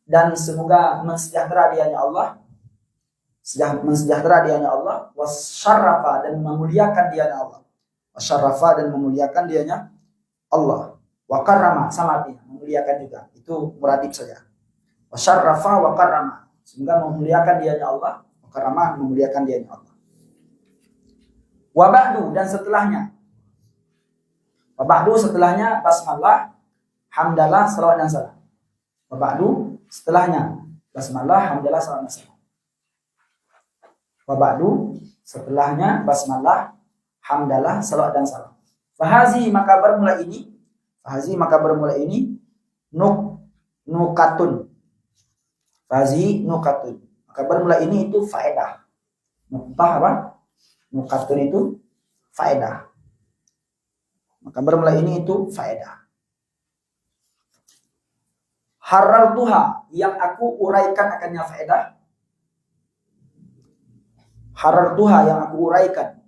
dan semoga mensejahtera dianya Allah, mensejahtera dianya Allah, wasyarrafa dan memuliakan dianya Allah, wasyarrafa dan memuliakan dianya Allah, wa karrama sama artinya memuliakan juga, itu muradib saja. Wasyarrafa wa karrama, semoga memuliakan dianya Allah, wa karrama memuliakan dianya Allah. Wa ba'du dan setelahnya, wa ba'du setelahnya basmalah, hamdalah, salawat dan salam. Wa ba'du setelahnya basmalah, hamdalah, salawat dan salam. Wa ba'du setelahnya basmalah, hamdalah, salawat dan salam. Fahazi maka bermula ini nukatun. Fahazi nukatun. Maka bermula ini itu faedah. Nuktah apa? Nukatun itu faedah. Maka bermula ini itu faedah. Harartuha yang aku uraikan akannya faedah. Harartuha yang aku uraikan.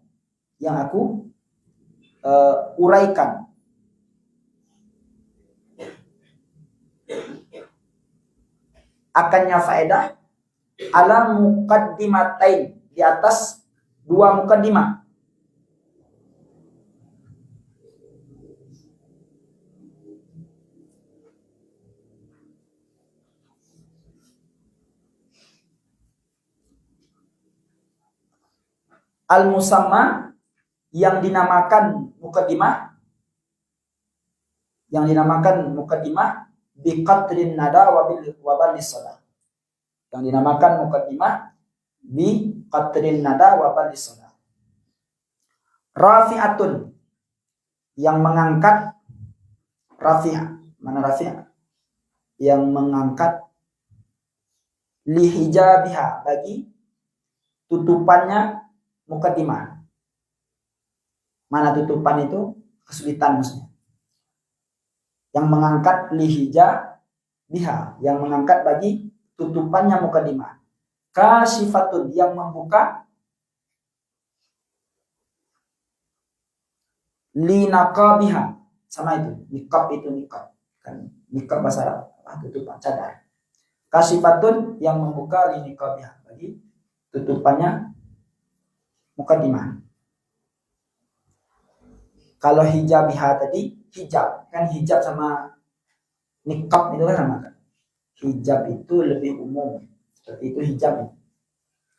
Yang aku uraikan. Akannya faedah ala muqaddimatain, di atas dua muqaddimah. Al-musamma yang dinamakan muqaddimah, biqadrin nada wa balis sada. Yang dinamakan muqaddimah biqadrin nada wa balis sada. Rafi'atun yang mengangkat, rafi'ah, mana rafi'ah? Yang mengangkat lihijabiha bagi tutupannya muqaddimah. Mana tutupan itu? Kesulitan maksudnya. Yang mengangkat lihijabiha, yang mengangkat bagi tutupannya muqaddimah. Kasyifatun yang membuka linaqabiha, sama itu. Niqab itu niqab. Kan niqab bahasa Arab, tutupan cadar. Kasyifatun yang membuka linaqabiha bagi tutupannya muqaddimah. Kalau hijabiha tadi hijab, kan hijab sama niqab itu kan sama kan. Hijab itu lebih umum, seperti itu hijab.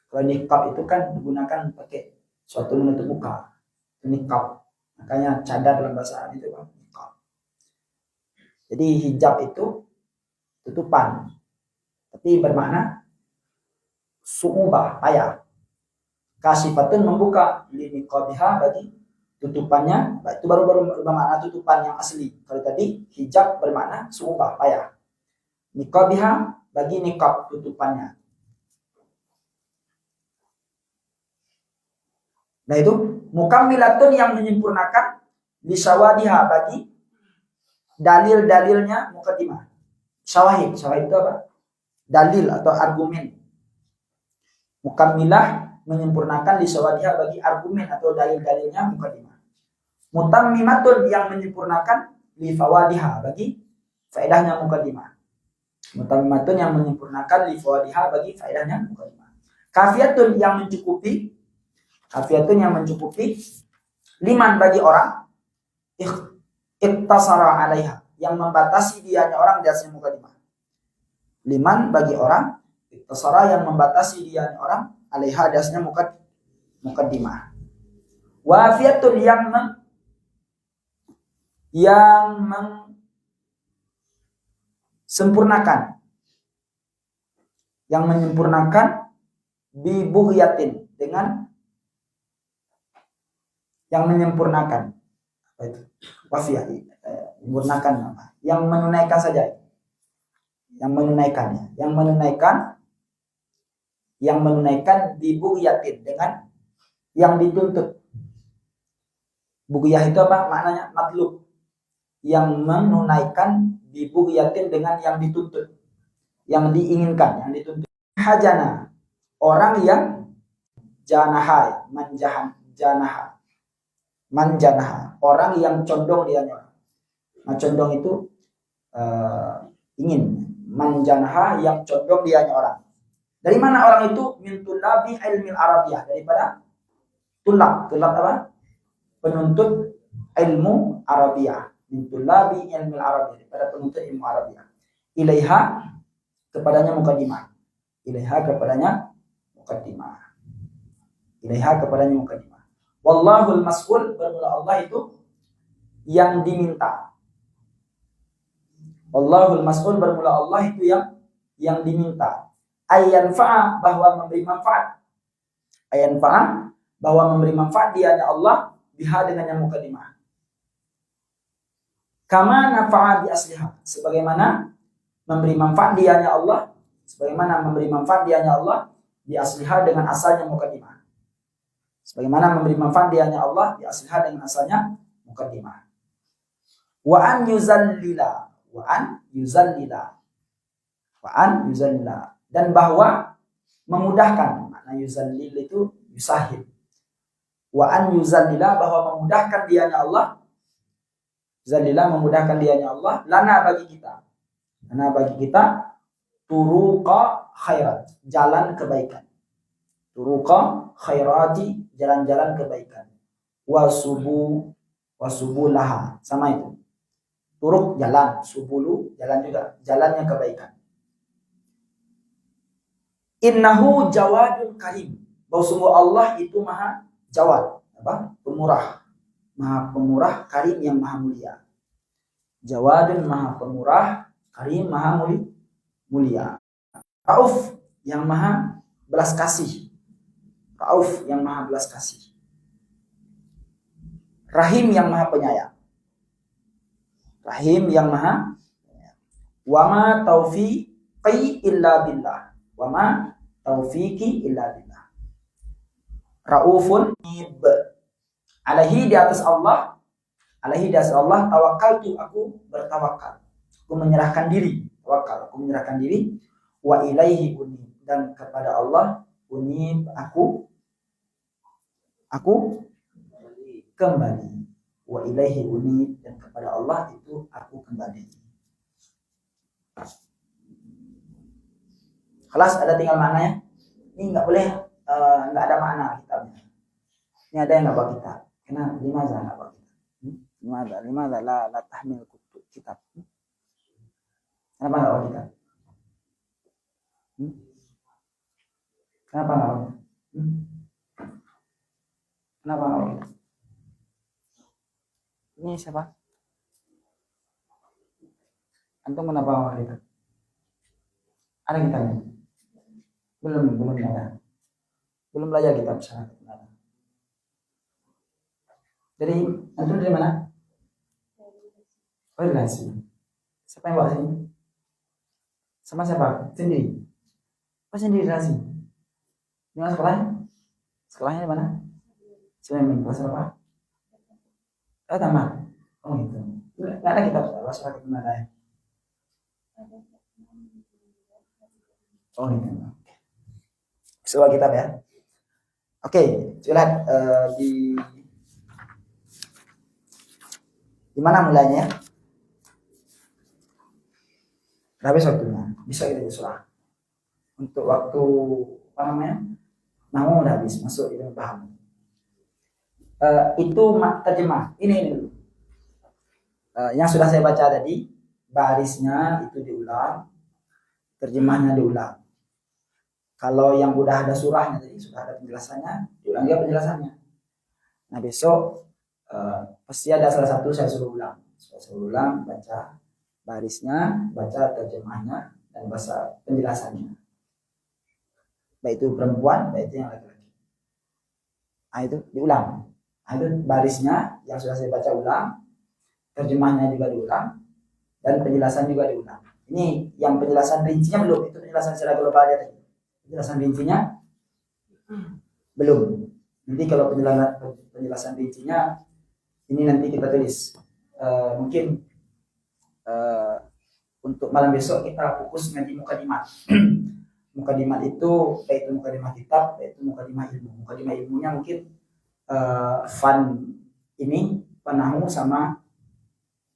Kalau niqab itu kan digunakan pakai suatu menutup muka, niqab. Makanya cadar dalam bahasa Arab itu kan niqab. Jadi hijab itu tutupan, tapi bermakna su'ubah, payah. Kasyifatun membuka liniqabiha bagi tutupannya, itu baru bermakna tutupan yang asli. Kalau tadi hijab bermakna su'ubah, payah. Niqabiha bagi niqab tutupannya. Nah itu mukammilatun yang menyempurnakan lisawadiha bagi dalil-dalilnya muqaddimah. Syawahid itu apa? Dalil atau argumen. Mukammilah menyempurnakan lisawadiha bagi argumen atau dalil-dalilnya muqaddimah. Mutammimatun yang menyempurnakan lifawadiha bagi faedahnya muqaddimah. Mutammimatun yang menyempurnakan lifawadiha bagi faedahnya muqaddimah. Kafiyatun yang mencukupi, liman bagi orang iktasara alaiha yang membatasi dianya orang di atasnya muqaddimah. Liman bagi orang iktasara yang membatasi dianya orang alaiha di atasnya muqaddimah. Wafiyatun yang sempurnakan, yang menyempurnakan bibughyatin dengan yang menyempurnakan apa itu? Wafiyah, menyempurnakan apa? Yang menunaikan saja. Yang menunaikannya, yang menunaikan bibughyatin dengan yang dituntut. Bughyah itu apa? Maknanya matlub. Yang menunaikan bibughyatin dengan yang dituntut, yang diinginkan, yang dituntut. Hajana, orang yang janaha, manjanaha, orang yang condong dia. Nah, condong itu ingin, manjanha yang condong dianya orang. Dari mana orang itu? Min tulabi ilmil arabiyah, daripada tulab apa? Penuntut ilmu Arabiyah. Min tulabi ilmil arabiyah, daripada penuntut ilmu Arabiyah. Ilaiha, kepadanya mukaddimah. Ilaiha, kepadanya mukaddimah. Ilaiha, kepadanya mukaddimah. Wallahul mas'ul, bermula Allah itu yang diminta. Wallahul mas'ul, bermula Allah itu yang diminta. Ayanfa'a, bahwa memberi manfaat. Ayanfa'a, bahwa memberi manfaat dianya Allah biha, dengan yang mukaddimah. Kama nafa'a bi asliha, sebagaimana memberi manfaat dianya Allah, sebagaimana memberi manfaat dianya Allah bi asliha, dengan asalnya mukaddimah. Sebagaimana memberi manfaat dianya Allah bi asliha, dengan asalnya mukaddimah. Wa an yuzallila, wa an yuzallila, wa an yuzallila, dan bahwa memudahkan. Makna yuzallil itu yusahid. Wa an yuzallila, bahwa memudahkan dianya Allah. Zalila, memudahkan dianya Allah. Lana, bagi kita. Lana, bagi kita. Turuqa khairat, jalan kebaikan. Turuqa khairati, jalan-jalan kebaikan. Wasubu laha, sama itu. Turuk jalan, subulu jalan juga, jalannya kebaikan. Innahu jawadun karim, bahwa sungguh Allah itu maha jawad, apa? Pemurah. Maha pemurah, karim yang maha mulia. Jawadun, maha pemurah, karim, maha mulia. Rauf, yang maha belas kasih. Rauf, yang maha belas kasih. Rahim, yang maha penyayang. Rahim, yang maha penyayang. Wama taufiqi illa billah. Wama taufiqi illa billah. Raufun alaihi, di atas Allah. Alaihi, di atas Allah. Tawakaltu, aku bertawakal. Aku menyerahkan diri. Tawakal, aku menyerahkan diri. Wa ilaihi unib, dan kepada Allah unib, aku kembali. Wa ilaihi unib, dan kepada Allah itu aku kembali. Kelas ada tinggal maknanya. Ini nggak boleh, nggak ada makna kitabnya. Ini ada yang nggak bawa kitab. Kenapa? Lima nggak bawa kitab. Lima la tahmil kitab. Kenapa nggak bawa kitab? Kenapa nggak bawa? Kenapa nggak bawa kitab? Ini siapa? Antum kenapa bawa kitab? Ada kitabnya? Belum ada. Belum belajar kitab syarah. Jadi antum dari mana? Oh, dari sini. Siapa yang bawa sini? Sama siapa? Sendiri. Oh, sendiri dari sini. Di mana sekolahnya? Sekolahnya di mana? Sini, kelas apa? Oh, tamat. Oh, gitu. Enggak ada kitab syarah di mana ya? Oh, gitu. Sebuah kitab ya. Oke, lihat di mana mulainya? Udah habis waktunya. Bisa kita surah. Untuk waktu apa namanya? Namu udah habis, masuk ilmu paham. Itu terjemah. Ini dulu. Yang sudah saya baca tadi, barisnya itu diulang, terjemahnya diulang. Kalau yang udah ada surahnya tadi, sudah ada penjelasannya, diulang dia penjelasannya. Nah, besok pasti ada salah satu saya suruh ulang. Saya suruh ulang, baca barisnya, baca terjemahnya, dan baca penjelasannya. Baik itu perempuan, baik itu yang laki-laki. Nah, itu diulang. Nah, itu barisnya yang sudah saya baca ulang, terjemahnya juga diulang, dan penjelasan juga diulang. Ini yang penjelasan rincinya belum, itu penjelasan secara global aja tadi. Penjelasan rincinya belum. Nanti kalau penjelasan rincinya ini nanti kita tulis. Mungkin untuk malam besok kita fokus ngaji mukadimat. Mukadimat itu yaitu mukadimah kitab, yaitu mukadimah ilmu. Mukadimah ilmunya mungkin fan ini panahu sama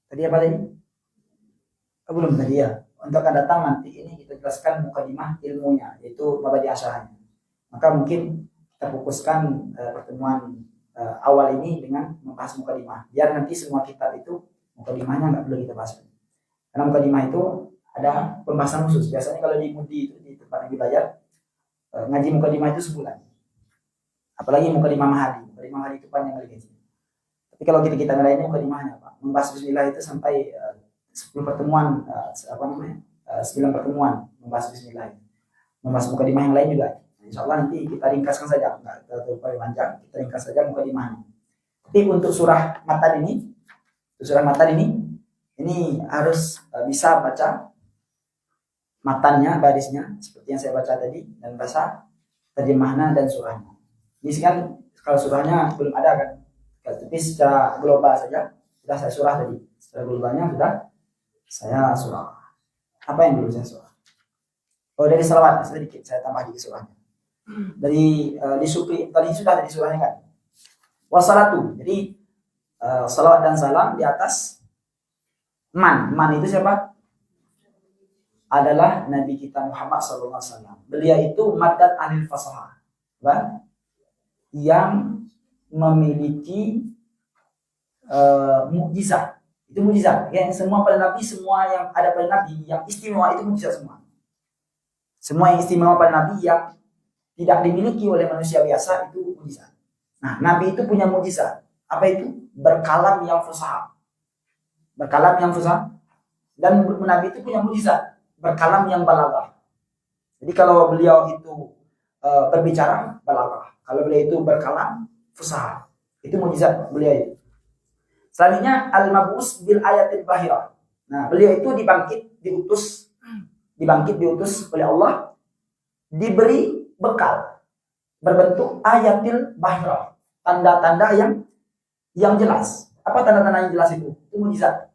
tadi apa tadi? Belum tadi ya. untuk akan datang nanti ini kita jelaskan mukadimah ilmunya, yaitu mabadi asyarahnya. Maka mungkin kita fokuskan pertemuan awal ini dengan membahas mukadimah. Biar nanti semua kitab itu mukadimahnya nggak perlu kita bahas. Karena mukadimah itu ada pembahasan khusus. Biasanya kalau di Mudi itu di tempat yang dibayar, ngaji mukadimah itu sebulan. Apalagi mukadimah mahali. Mukadimah mahali itu panjang lagi. Tapi kalau kita nilai ini mukadimahnya Pak, membahas bismillah itu sampai 10 pertemuan, 9 pertemuan membahas bismillah. Membahas mukadimah yang lain juga. Insya Allah nanti kita ringkaskan saja, nggak terlalu panjang, kita ringkas saja mukadimahnya. Tapi untuk surah matan ini harus bisa baca matannya, barisnya seperti yang saya baca tadi, dan bahasa terjemahnya dan surahnya. Ini kan kalau surahnya belum ada kan, tapi secara global saja sudah saya surah tadi. Secara globalnya sudah saya surah. Apa yang dulu saya surah? Oh, dari salawat sedikit saya tambah di surahnya. Dari di supri tadi sudah dari surahnya kan. Wassalatu. Jadi salawat dan salam di atas man itu siapa? Adalah Nabi kita Muhammad SAW. Beliau itu madad anil fasahah, yang memiliki mukjizat. Itu mukjizat. Ya, semua pada Nabi, semua yang ada pada Nabi yang istimewa itu mukjizat semua. Semua yang istimewa pada Nabi yang tidak dimiliki oleh manusia biasa itu mukjizat. Nah, Nabi itu punya mukjizat. Apa itu? Berkalam yang fasahah. Berkalam yang fasahah. Dan Nabi itu punya mukjizat. Berkalam yang balaghah. Jadi kalau beliau itu berbicara balaghah. Kalau beliau itu berkalam fasahah. Itu mukjizat beliau itu. Selanjutnya al-mab'us bil ayatil bahirah. Nah, beliau itu diutus oleh Allah, diberi bekal berbentuk ayatil bahirah, tanda-tanda yang jelas. Apa tanda-tanda yang jelas itu? Itu mukjizat.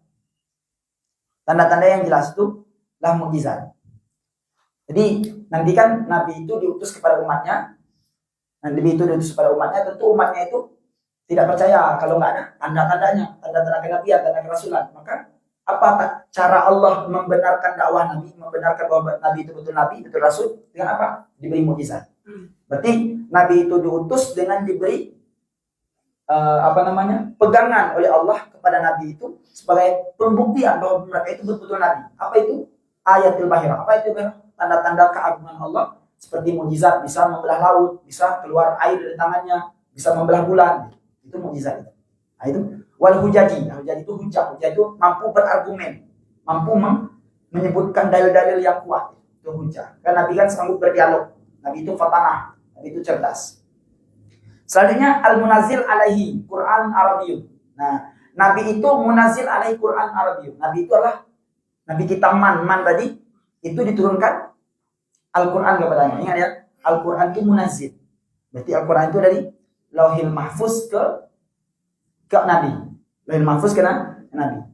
Tanda-tanda yang jelas itu lah mukjizat. Jadi nanti kan Nabi itu diutus kepada umatnya. Nabi itu diutus kepada umatnya, tentu umatnya itu tidak percaya kalau nggak ada tanda-tandanya, tanda-tanda kenabian, tanda kerasulan. Maka apa cara Allah membenarkan dakwah Nabi, membenarkan bahwa Nabi itu betul Nabi, betul Rasul? Dengan apa? Diberi mukjizat. Berarti Nabi itu diutus dengan diberi pegangan oleh Allah kepada Nabi itu sebagai pembuktian bahwa mereka itu betul Nabi. Apa itu? Ayatul bahirah. Apa itu? Tanda-tanda keagungan Allah seperti mukjizat, bisa membelah laut, bisa keluar air dari tangannya, bisa membelah bulan. Itu mukjizat itu. Nah, itu wal hujaji. Nah, hujaji itu hujah. Hujah itu mampu berargumen, mampu menyebutkan dalil-dalil yang kuat. Itu hujah. Kan Nabi kan sanggup berdialog. Nabi itu fatanah. Nabi itu cerdas. Selanjutnya al-munazzil alaihi Quran Arabiyyun. Nah, Nabi itu munazil alaihi Quran Arabiyyun. Nabi itu adalah Nabi kita man tadi itu diturunkan Al-Quran kepadanya. Ingat ya, Al-Quran itu munazil. Berarti Al-Quran itu dari Lauhil Mahfuz ke Nabi. Lauhil Mahfuz ke Nabi.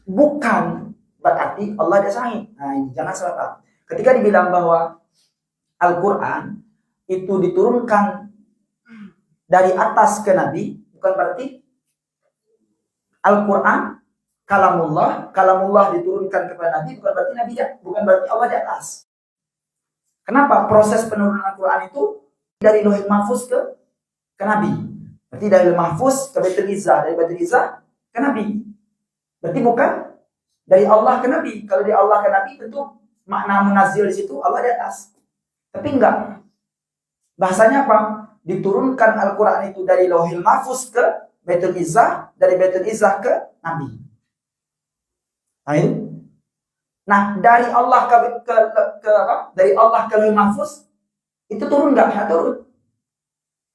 Bukan berarti Allah ada sahih. Nah, ini jangan salah paham. Ketika dibilang bahwa Al-Quran itu diturunkan dari atas ke Nabi, bukan berarti Al-Quran kalamullah diturunkan kepada Nabi, bukan berarti Nabi bukan berarti Allah di atas. Kenapa? Proses penurunan Al-Quran itu dari Lauhil Mahfuz ke Nabi. Berarti dari Mahfuz ke Baitul Izzah, dari Baitul Izzah ke Nabi. Berarti bukan dari Allah ke Nabi. Kalau dari Allah ke Nabi tentu makna munazil di situ Allah di atas. Tapi enggak. Bahasanya apa? Diturunkan Al-Quran itu dari Lauhil Mahfuz ke Baitul Izzah, dari Baitul Izzah ke Nabi. Ayo. Nah, dari Allah dari Allah ke Lauhil Mahfuz itu turun enggak? Ya, turun.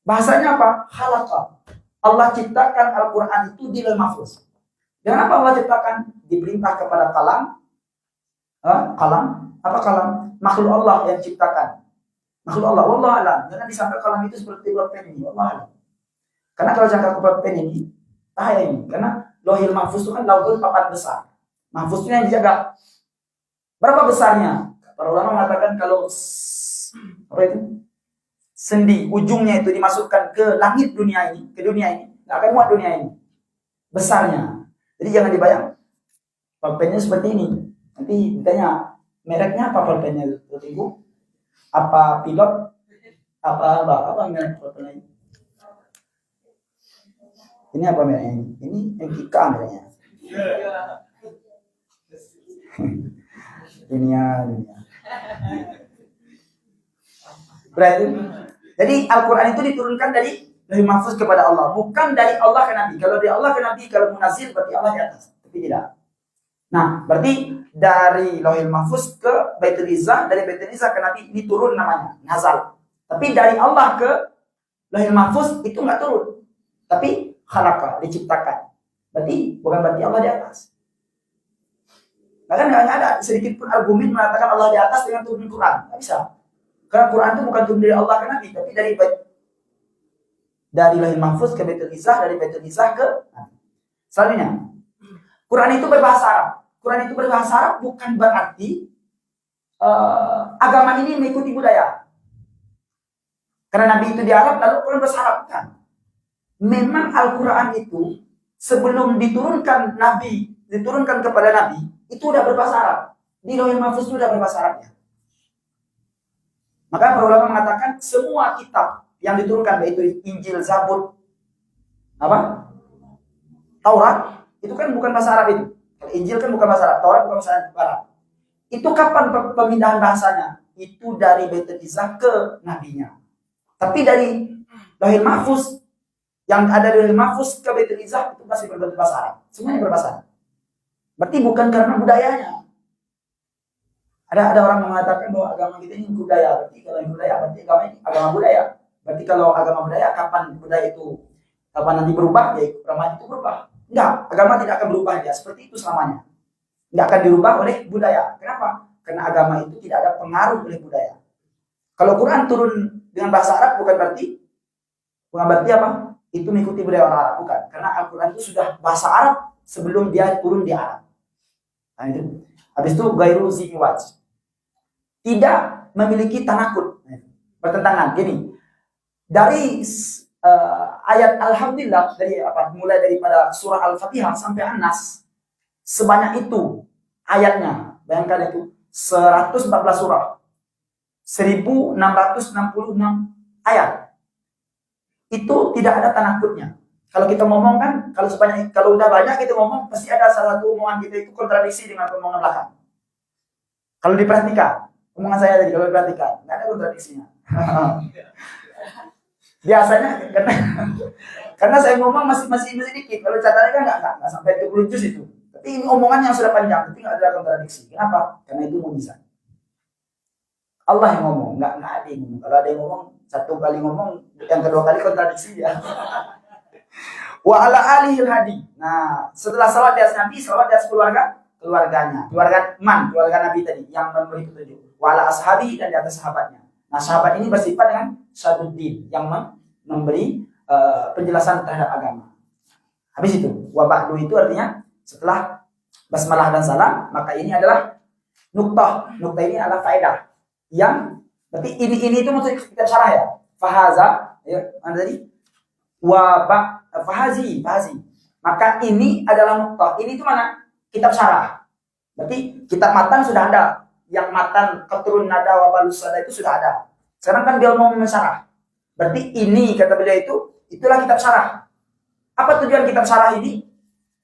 Bahasanya apa? Khalaqa. Allah ciptakan Al-Quran itu di Lauhil Mahfuz. Dengan apa Allah ciptakan? Diperintah kepada kalam. Kalam? Apa kalam? Makhluk Allah yang ciptakan. Makhluk Allah. Wallahu a'lam. Jangan disangka kalam itu seperti pulpen ini. Wallahu a'lam. Karena kalau jangka pulpen ini, bahaya ini. Karena Lauhil Mahfuz itu kan lauhul papan besar. Mahfuz itu yang dijaga. Berapa besarnya? Para ulama mengatakan kalau apa itu? Sendi ujungnya itu dimasukkan ke langit dunia ini, ke dunia ini, nggak akan muat dunia ini. Besarnya. Jadi jangan dibayang pulpennya seperti ini. Nanti ditanya mereknya apa pulpennya Ibu? Apa pilot? Apa merek pulpennya? Ini apa mereknya? Ini MKK mereknya. Dunia. Berarti, jadi Al-Quran itu diturunkan dari Lauhul Mahfuz kepada Allah, bukan dari Allah ke Nabi. Kalau dari Allah ke Nabi, kalau munazil berarti Allah di atas, tapi tidak. Nah, berarti dari Lauhul Mahfuz ke Baitul Izzah, dari Baitul Izzah ke Nabi ini turun namanya nazal. Tapi dari Allah ke Lauhul Mahfuz itu nggak turun, tapi khalaqa, diciptakan. Berarti bukan berarti Allah di atas. Bahkan nggak ada sedikit pun argumen mengatakan Allah di atas dengan turun Quran, nggak bisa. Karena Quran itu bukan turun dari Allah ke Nabi, tapi dari Lauhul Mahfuz ke Baitul Izzah, dari Baitul Izzah ke Nabi. Selanjutnya, Quran itu berbahasa Arab. Quran itu berbahasa Arab bukan berarti agama ini mengikuti budaya. Karena Nabi itu di Arab, lalu Quran berbahasa Arab, bukan. Memang Al-Quran itu sebelum diturunkan kepada Nabi, itu udah berbahasa Arab. Di Lauhul Mahfuz itu udah berbahasa Arabnya. Maka para ulama mengatakan semua kitab yang diturunkan, yaitu Injil, Zabur, Taurat, itu kan bukan bahasa Arab itu. Injil kan bukan bahasa Arab, Taurat bukan bahasa Arab. Itu kapan pemindahan bahasanya? Itu dari Baitul Izzah ke nabinya. Tapi dari Lauhul Mahfuz, yang ada di Lauhul Mahfuz ke Baitul Izzah itu masih berbahasa Arab. Semuanya berbahasa Arab. Berarti bukan karena budayanya. Ada orang mengatakan bahwa agama kita ini budaya. Berarti kalau budaya, berarti agama ini agama budaya. Berarti kalau agama budaya, kapan budaya itu nanti berubah, ya agama itu berubah. Enggak, agama tidak akan berubah ya. Seperti itu selamanya. Enggak akan dirubah oleh budaya. Kenapa? Karena agama itu tidak ada pengaruh oleh budaya. Kalau Quran turun dengan bahasa Arab bukan berarti apa? Itu mengikuti budaya orang Arab, bukan. Karena Al-Quran itu sudah bahasa Arab sebelum dia turun di Arab. Nah itu. Habis itu gairu ziwaj. Tidak memiliki tanakut. Bertentangan. Gini. Dari ayat Alhamdulillah mulai daripada surah Al-Fatihah sampai An-Nas, sebanyak itu ayatnya. Bayangkan itu 114 surah, 1666 ayat. Itu tidak ada tanakutnya. Kalau kita ngomong kan, kalau udah banyak kita ngomong, pasti ada salah satu omongan kita itu kontradiksi dengan omongan belakang. Kalau diperhatikan, omongan saya tadi kalau diperhatikan, nggak ada kontradiksinya. Biasanya karena saya ngomong masih sedikit. Kalau catatannya kan nggak sampai 20 juz itu. Tapi ini omongan yang sudah panjang, tapi nggak ada kontradiksi. Kenapa? Karena itu mukjizat. Allah yang ngomong, nggak ada yang ngomong. Kalau ada yang ngomong, satu kali ngomong, yang kedua kali kontradiksi ya. Wa ala alihil hadi. Nah, setelah salat di atas Nabi, salat di atas keluarganya. Keluarga Nabi tadi yang memberi petunjuk. Wa ala ashabi, dan di atas sahabatnya. Nah, sahabat ini bersifat dengan syaduddin, yang memberi penjelasan terhadap agama. Habis itu, wa ba'du itu artinya setelah basmalah dan salam, maka ini adalah nuktah. Nuktah ini adalah faedah. Yang berarti ini itu maksudnya kita syarah ya. Fahaza, ya, mana tadi? Fahazi. Maka ini adalah nuktah. Ini itu mana? Kitab syarah. Berarti kitab matan sudah ada. Yang matan keturun nada wa balusada itu sudah ada. Sekarang kan dia mau mensyarah. Berarti ini kata beliau itulah kitab syarah. Apa tujuan kitab syarah ini?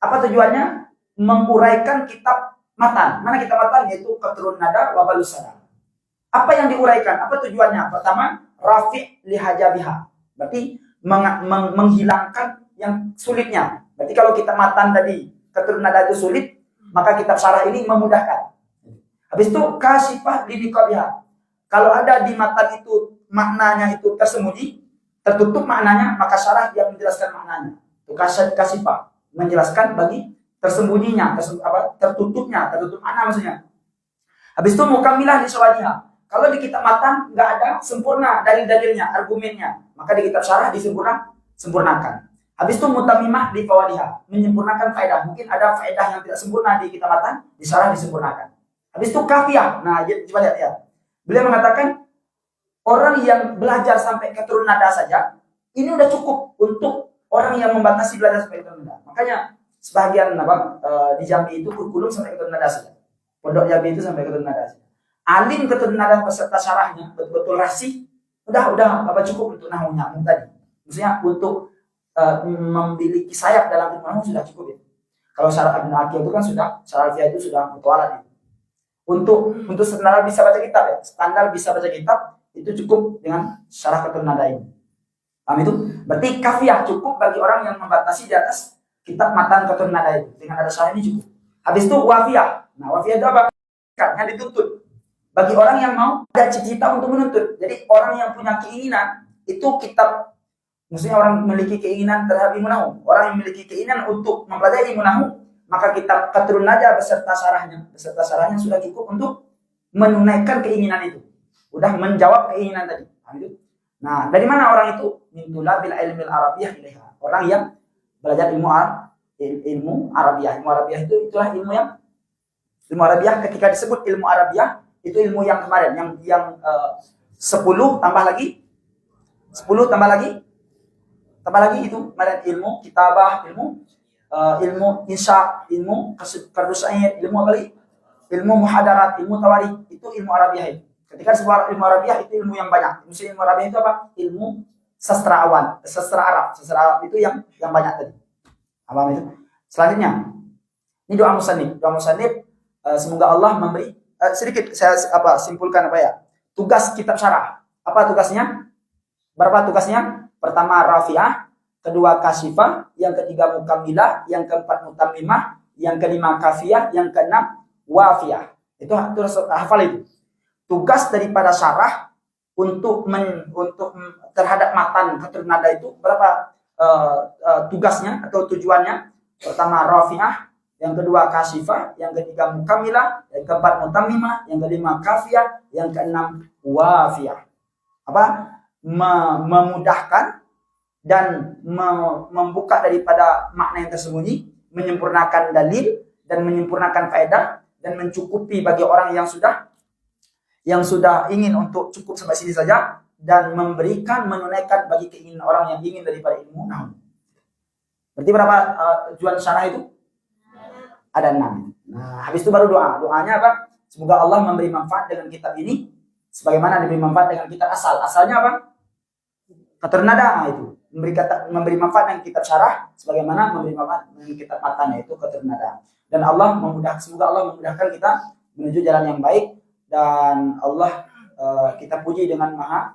Apa tujuannya? Menguraikan kitab matan. Mana kitab matan? Yaitu keturun nada wa balusada. Apa yang diuraikan? Apa tujuannya? Pertama, rafi' lihajabiha. Berarti menghilangkan yang sulitnya. Berarti kalau kita matan tadi keturun nada itu sulit, maka kitab syarah ini memudahkan. Habis itu kasifah lidiqabiha. Kalau ada di matan itu maknanya itu tersembunyi, tertutup maknanya, maka syarah yang menjelaskan maknanya. Itu kasifah, menjelaskan bagi tersembunyinya, tertutup makna maksudnya. Habis itu mukamilah li syawadiha. Kalau di kitab matan nggak ada sempurna dalil-dalilnya, argumennya, maka di kitab syarah sempurnakan. Habis itu mutamimah di fawadiha, menyempurnakan faedah. Mungkin ada faedah yang tidak sempurna di kitab matan, di syarah disempurnakan. Habis itu kafiyah. Nah, coba lihat ya. Beliau mengatakan orang yang belajar sampai keturunan nada saja, ini udah cukup untuk orang yang membatasi belajar sampai keturunan nada. Makanya sebagian di Jambi itu kurikulum sampai keturunan nada saja. Pondok Jambi itu sampai keturunan nada. Alim keturunan nada beserta syarahnya, betul-betul rasih. Udah apa cukup untuk nahunya tadi. Maksudnya untuk memiliki sayap dalam ilmu nahu sudah cukup ya. Kalau syarah Ibnu Aqil itu kan sudah, syarah Alfiyah itu sudah mutualan itu. Untuk standar bisa baca kitab ya, standar bisa baca kitab itu cukup dengan syarah keturunan nada ini. Paham itu? Berarti kafiah cukup bagi orang yang membatasi di atas kitab matan keturunan nada itu. Dengan ada syarah ini cukup. Habis itu wafiyah. Nah, wafiyah itu apa? Yang dituntut. Bagi orang yang mau ada cita-cita untuk menuntut. Jadi orang yang punya keinginan itu kitab, maksudnya orang memiliki keinginan terhadap ilmu nahu. Orang yang memiliki keinginan untuk mempelajari ilmu nahu, maka kitab keturunan nada beserta syarahnya sudah cukup untuk menunaikan keinginan itu. Udah menjawab keinginan tadi. Nah, dari mana orang itu? Min tulabil ilmil arabiyyah ilaiha. Orang yang belajar ilmu Arabiah. Ilmu Arabiah itu itulah ilmu Arabiah. Ketika disebut ilmu Arabiah, itu ilmu yang kemarin yang 10 tambah lagi itu kemarin ilmu kitabah, ilmu insya, ilmu kardusain, ilmu apa lagi? Ilmu muhadarat, ilmu tawarikh, itu ilmu Arabiah itu. Ketika disebut ilmu Arabiah itu ilmu yang banyak. Maksudnya ilmu Arabiah itu apa? Ilmu sastra Arab itu yang banyak tadi. Apa itu? Selanjutnya, ini doa musannif. Semoga Allah memberi sedikit saya simpulkan tugas kitab syarah. Apa tugasnya? Berapa tugasnya? Pertama rafi'ah, kedua kasyifah, yang ketiga mukammilah, yang keempat mutammimah, yang kelima kafiyah, yang keenam wafiyah. Itu hafal itu. Tugas daripada syarah untuk terhadap matan keturunan nada itu berapa tugasnya atau tujuannya? Pertama rafi'ah, yang kedua kasyifah, yang ketiga mukammilah, yang keempat mutammimah, yang kelima kafiyah, yang keenam wafiyah. Memudahkan dan membuka daripada makna yang tersembunyi, menyempurnakan dalil dan menyempurnakan faedah dan mencukupi bagi orang yang sudah ingin untuk cukup sampai sini saja, dan menunaikan bagi keinginan orang yang ingin daripada ilmu nahu. Berarti berapa tujuan syarah itu? Ada 6. Nah, habis itu baru doa. Doanya apa? Semoga Allah memberi manfaat dengan kitab ini sebagaimana diberi manfaat dengan kitab asal. Asalnya apa? Keturunan nada itu. Memberi manfaat dengan kitab syarah sebagaimana memberi manfaat dengan kitab matan, yaitu keturunan nada. Dan semoga Allah memudahkan kita menuju jalan yang baik, dan Allah kita puji dengan maha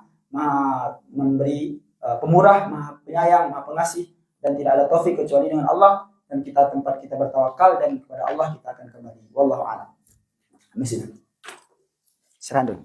memberi, pemurah, maha penyayang, maha pengasih, dan tidak ada taufik kecuali dengan Allah, dan tempat kita bertawakal, dan kepada Allah kita akan kembali. Wallahu a'lam. Serah dulu.